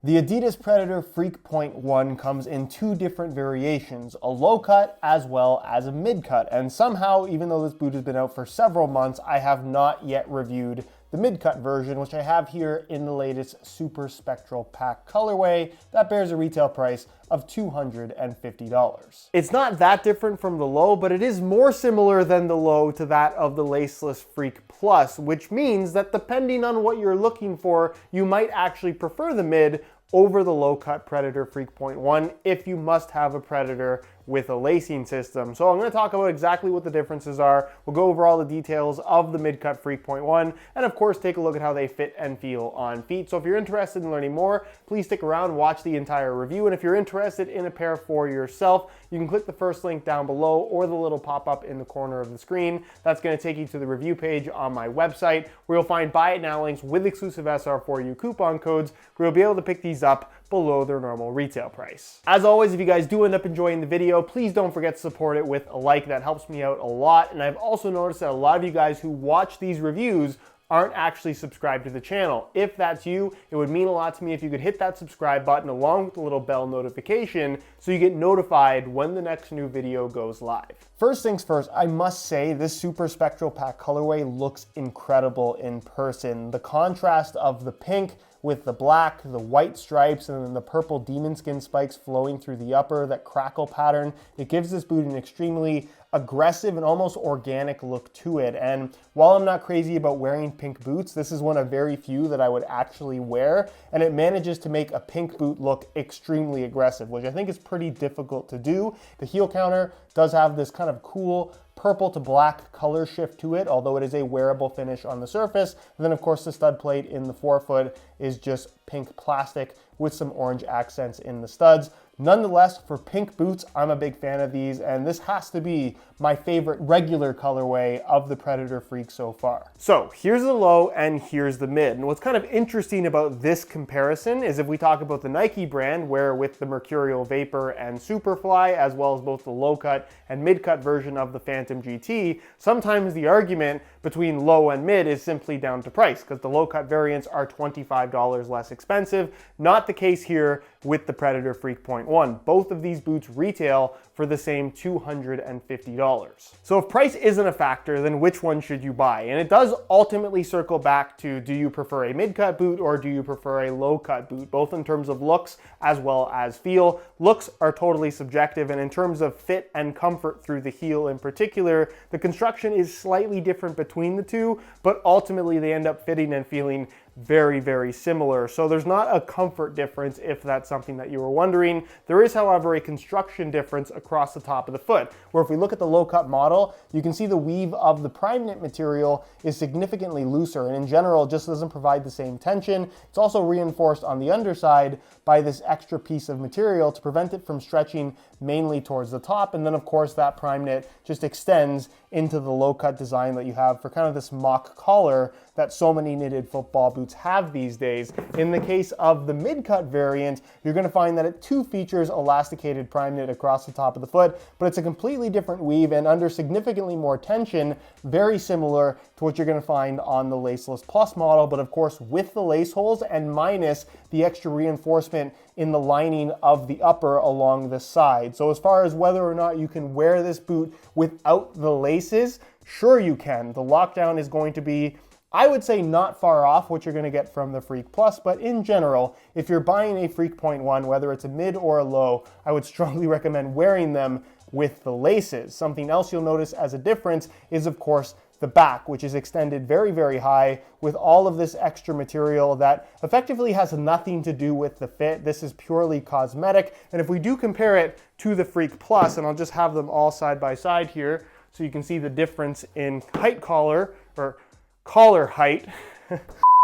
The Adidas Predator Freak.1 comes in two different variations, a low cut as well as a mid cut. And somehow, even though this boot has been out for several months, I have not yet reviewed the mid-cut version, which I have here in the latest Superspectral pack colorway that bears a retail price of $250. It's not that different from the low, but it is more similar than the low to that of the laceless Freak Plus, which means that depending on what you're looking for, you might actually prefer the mid over the low-cut Predator Freak.1 if you must have a Predator with a lacing system. So I'm going to talk about exactly what the differences are. We'll go over all the details of the mid-cut Freak.1 and of course take a look at how they fit and feel on feet. So if you're interested in learning more, please stick around, watch the entire review, and if you're interested in a pair for yourself, you can click the first link down below or the little pop-up in the corner of the screen. That's going to take you to the review page on my website where you'll find buy it now links with exclusive SR4U coupon codes where you'll be able to pick these up below their normal retail price. As always, if you guys do end up enjoying the video, please don't forget to support it with a like. That helps me out a lot. And I've also noticed that a lot of you guys who watch these reviews aren't actually subscribed to the channel. If that's you, it would mean a lot to me if you could hit that subscribe button along with the little bell notification so you get notified when the next new video goes live. First things first, I must say this Superspectral pack colorway looks incredible in person. The contrast of the pink with the black, the white stripes, and then the purple demon skin spikes flowing through the upper, that crackle pattern, it gives this boot an extremely aggressive and almost organic look to it. And while I'm not crazy about wearing pink boots, this is one of very few that I would actually wear, and it manages to make a pink boot look extremely aggressive, which I think is pretty difficult to do. The heel counter does have this kind of cool purple to black color shift to it, although it is a wearable finish on the surface. And then of course the stud plate in the forefoot is just pink plastic with some orange accents in the studs. Nonetheless, for pink boots, I'm a big fan of these, and this has to be my favorite regular colorway of the Predator Freak so far. So here's the low and here's the mid. And what's kind of interesting about this comparison is if we talk about the Nike brand, where with the Mercurial Vapor and Superfly, as well as both the low cut and mid cut version of the Phantom GT, sometimes the argument between low and mid is simply down to price, because the low cut variants are $25 less expensive. Not the case here with the Predator Freak.1. Both of these boots retail for the same $250. So if price isn't a factor, then which one should you buy? And it does ultimately circle back to, do you prefer a mid-cut boot or do you prefer a low-cut boot, both in terms of looks as well as feel. Looks are totally subjective, and in terms of fit and comfort through the heel in particular, the construction is slightly different between the two, but ultimately they end up fitting and feeling very, very similar. So there's not a comfort difference if that's something that you were wondering. There is, however, a construction difference across the top of the foot, where if we look at the low cut model, you can see the weave of the prime knit material is significantly looser, and in general just doesn't provide the same tension. It's also reinforced on the underside by this extra piece of material to prevent it from stretching mainly towards the top. And then of course that prime knit just extends into the low cut design that you have for kind of this mock collar that so many knitted football boots have these days. In the case of the mid-cut variant, you're going to find that it too features elasticated prime knit across the top of the foot, but it's a completely different weave and under significantly more tension, very similar to what you're going to find on the laceless plus model, but of course with the lace holes and minus the extra reinforcement in the lining of the upper along the side. So as far as whether or not you can wear this boot without the laces, sure you can. The lockdown is going to be, I would say, not far off what you're going to get from the Freak Plus, but in general, if you're buying a Freak.1, whether it's a mid or a low, I would strongly recommend wearing them with the laces. Something else you'll notice as a difference is, of course, the back, which is extended very, very high with all of this extra material that effectively has nothing to do with the fit. This is purely cosmetic. And if we do compare it to the Freak Plus, and I'll just have them all side by side here so you can see the difference in height collar, or collar height.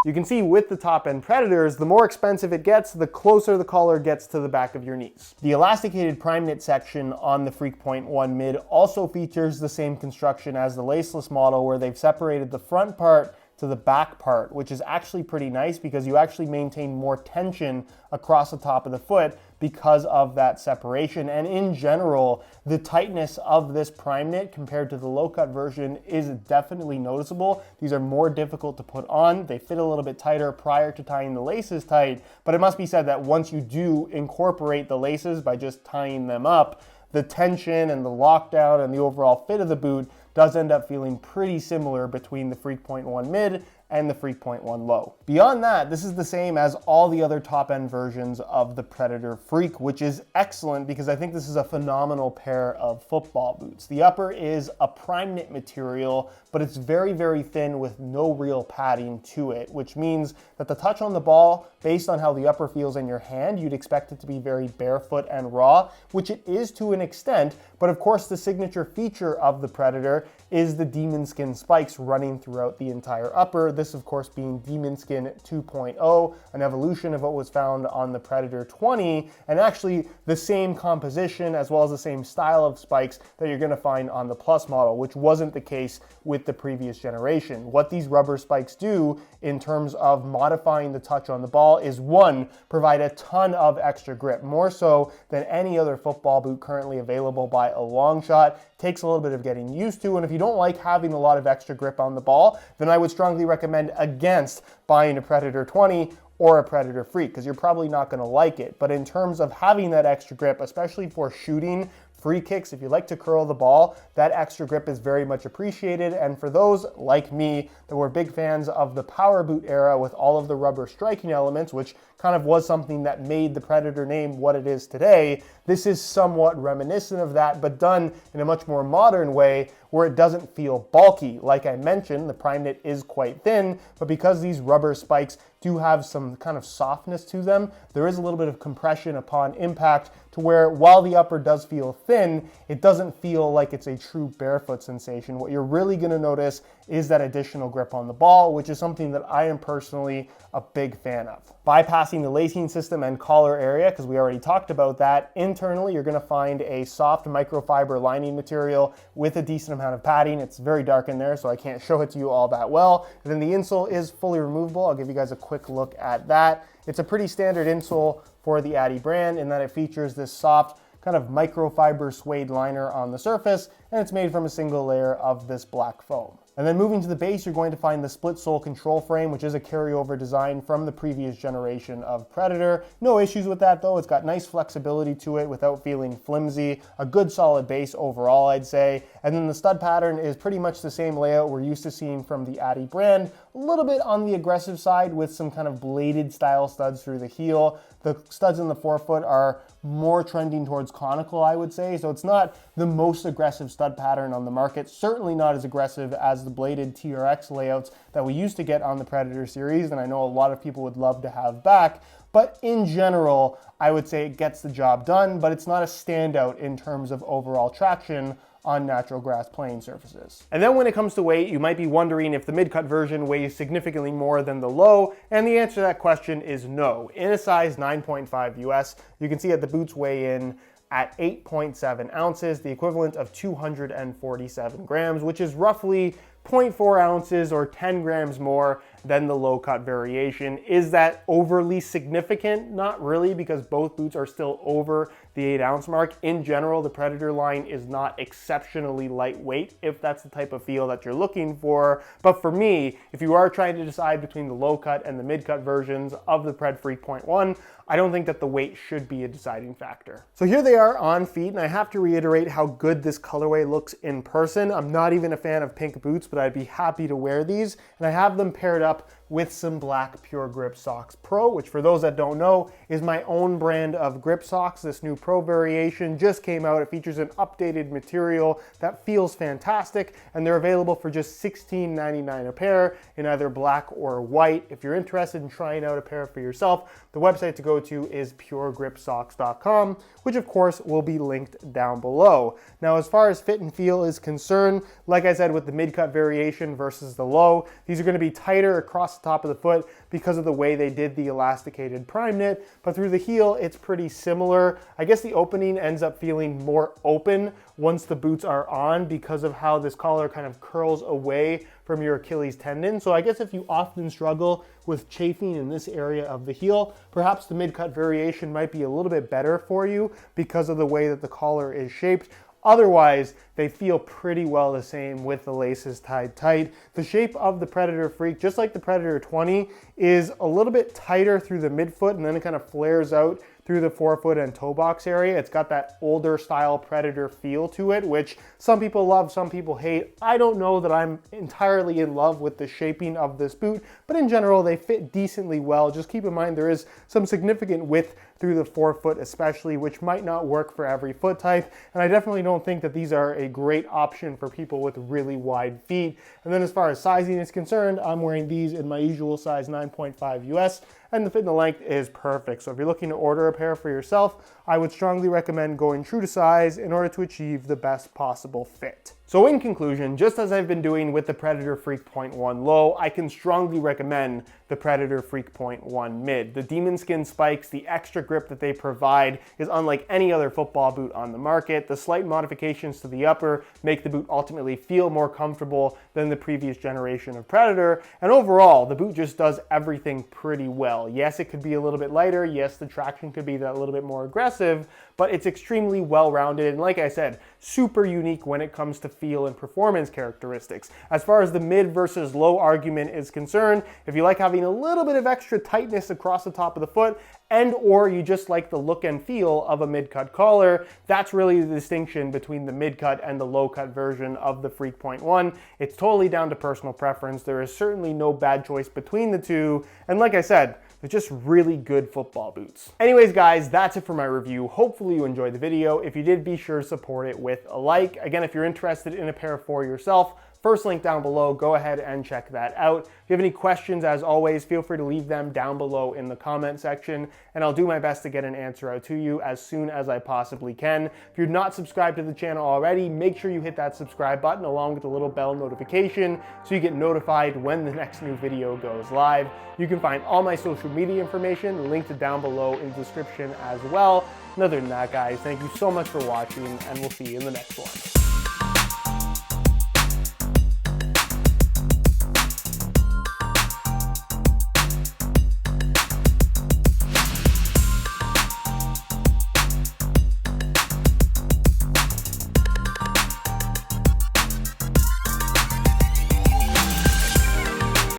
You can see with the top end Predators, the more expensive it gets, the closer the collar gets to the back of your knees. The elasticated prime knit section on the Freak.1 Mid also features the same construction as the laceless model, where they've separated the front part to the back part, which is actually pretty nice because you actually maintain more tension across the top of the foot because of that separation. And in general, the tightness of this prime knit compared to the low cut version is definitely noticeable. These are more difficult to put on. They fit a little bit tighter prior to tying the laces tight, but it must be said that once you do incorporate the laces by just tying them up, the tension and the lockdown and the overall fit of the boot does end up feeling pretty similar between the Freak.1 Mid and the Freak.1 Low. Beyond that, this is the same as all the other top-end versions of the Predator Freak, which is excellent because I think this is a phenomenal pair of football boots. The upper is a prime knit material, but it's very, very thin with no real padding to it, which means that the touch on the ball, based on how the upper feels in your hand, you'd expect it to be very barefoot and raw, which it is to an extent, but of course the signature feature of the Predator is the demon skin spikes running throughout the entire upper. This, of course, being Demon Skin 2.0, an evolution of what was found on the Predator 20, and actually the same composition as well as the same style of spikes that you're going to find on the Plus model, which wasn't the case with the previous generation. What these rubber spikes do in terms of modifying the touch on the ball is, one, provide a ton of extra grip, more so than any other football boot currently available by a long shot. Takes a little bit of getting used to, and if you don't like having a lot of extra grip on the ball, then I would strongly recommend against buying a Predator 20 or a Predator Freak, because you're probably not going to like it. But in terms of having that extra grip, especially for shooting free kicks, if you like to curl the ball, that extra grip is very much appreciated. And for those like me that were big fans of the power boot era with all of the rubber striking elements, which kind of was something that made the Predator name what it is today, this is somewhat reminiscent of that, but done in a much more modern way where it doesn't feel bulky. Like I mentioned, the prime knit is quite thin, but because these rubber spikes do have some kind of softness to them, there is a little bit of compression upon impact to where while the upper does feel thin, it doesn't feel like it's a true barefoot sensation. What you're really going to notice is that additional grip on the ball, which is something that I am personally a big fan of. Bypassing the lacing system and collar area, because we already talked about that, internally you're going to find a soft microfiber lining material with a decent amount of padding. It's very dark in there, so I can't show it to you all that well. And then the insole is fully removable. I'll give you guys a quick look at that. It's a pretty standard insole for the Adi brand in that it features this soft kind of microfiber suede liner on the surface, and it's made from a single layer of this black foam. And then moving to the base, you're going to find the split sole control frame, which is a carryover design from the previous generation of Predator. No issues with that though. It's got nice flexibility to it without feeling flimsy. A good solid base overall, I'd say. And then the stud pattern is pretty much the same layout we're used to seeing from the Adi brand. A little bit on the aggressive side with some kind of bladed style studs through the heel. The studs in the forefoot are more trending towards conical, I would say. So it's not the most aggressive stud pattern on the market. Certainly not as aggressive as the bladed TRX layouts that we used to get on the Predator series, and I know a lot of people would love to have back. But in general, I would say it gets the job done, but it's not a standout in terms of overall traction on natural grass playing surfaces. And then when it comes to weight, you might be wondering if the mid-cut version weighs significantly more than the low, and the answer to that question is no. In a size 9.5 US, you can see that the boots weigh in at 8.7 ounces, the equivalent of 247 grams, which is roughly 0.4 ounces or 10 grams more than the low cut variation. Is that overly significant? Not really, because both boots are still over the 8 ounce mark. In general, the Predator line is not exceptionally lightweight, if that's the type of feel that you're looking for. But for me, if you are trying to decide between the low cut and the mid cut versions of the Pred Freak.1, I don't think that the weight should be a deciding factor. So here they are on feet, and I have to reiterate how good this colorway looks in person. I'm not even a fan of pink boots, but I'd be happy to wear these. And I have them paired up with some black Pure Grip Socks Pro, which for those that don't know, is my own brand of grip socks. This new Pro variation just came out. It features an updated material that feels fantastic, and they're available for just $16.99 a pair in either black or white. If you're interested in trying out a pair for yourself, the website to go to is puregripsocks.com, which of course will be linked down below. Now, as far as fit and feel is concerned, like I said with the mid-cut variation versus the low, these are going to be tighter across across the top of the foot because of the way they did the elasticated prime knit, but through the heel, it's pretty similar. I guess the opening ends up feeling more open once the boots are on because of how this collar kind of curls away from your Achilles tendon. So I guess if you often struggle with chafing in this area of the heel, perhaps the mid-cut variation might be a little bit better for you because of the way that the collar is shaped. Otherwise, they feel pretty well the same with the laces tied tight. The shape of the Predator Freak, just like the Predator 20, is a little bit tighter through the midfoot and then it kind of flares out through the forefoot and toe box area. It's got that older style Predator feel to it, which some people love, some people hate. I don't know that I'm entirely in love with the shaping of this boot, but in general, they fit decently well. Just keep in mind there is some significant width through the forefoot especially, which might not work for every foot type. And I definitely don't think that these are a great option for people with really wide feet. And then as far as sizing is concerned, I'm wearing these in my usual size 9.5 US, and the fit and the length is perfect. So if you're looking to order a pair for yourself, I would strongly recommend going true to size in order to achieve the best possible fit. So in conclusion, just as I've been doing with the Predator Freak.1 Low, I can strongly recommend the Predator Freak.1 Mid. The demon skin spikes, the extra grip that they provide is unlike any other football boot on the market. The slight modifications to the upper make the boot ultimately feel more comfortable than the previous generation of Predator. And overall, the boot just does everything pretty well. Yes, it could be a little bit lighter. Yes, the traction could be that little bit more aggressive, but it's extremely well-rounded. And like I said, super unique when it comes to feel and performance characteristics. As far as the mid versus low argument is concerned, if you like having a little bit of extra tightness across the top of the foot, and or you just like the look and feel of a mid-cut collar, that's really the distinction between the mid-cut and the low-cut version of the Freak.1. It's totally down to personal preference. There is certainly no bad choice between the two. And like I said, they're just really good football boots. Anyways, guys, that's it for my review. Hopefully you enjoyed the video. If you did, be sure to support it with a like. Again, if you're interested in a pair for yourself, first link down below, go ahead and check that out. If you have any questions, as always, feel free to leave them down below in the comment section, and I'll do my best to get an answer out to you as soon as I possibly can. If you're not subscribed to the channel already, make sure you hit that subscribe button along with the little bell notification so you get notified when the next new video goes live. You can find all my social media information linked down below in the description as well. And other than that, guys, thank you so much for watching, and we'll see you in the next one.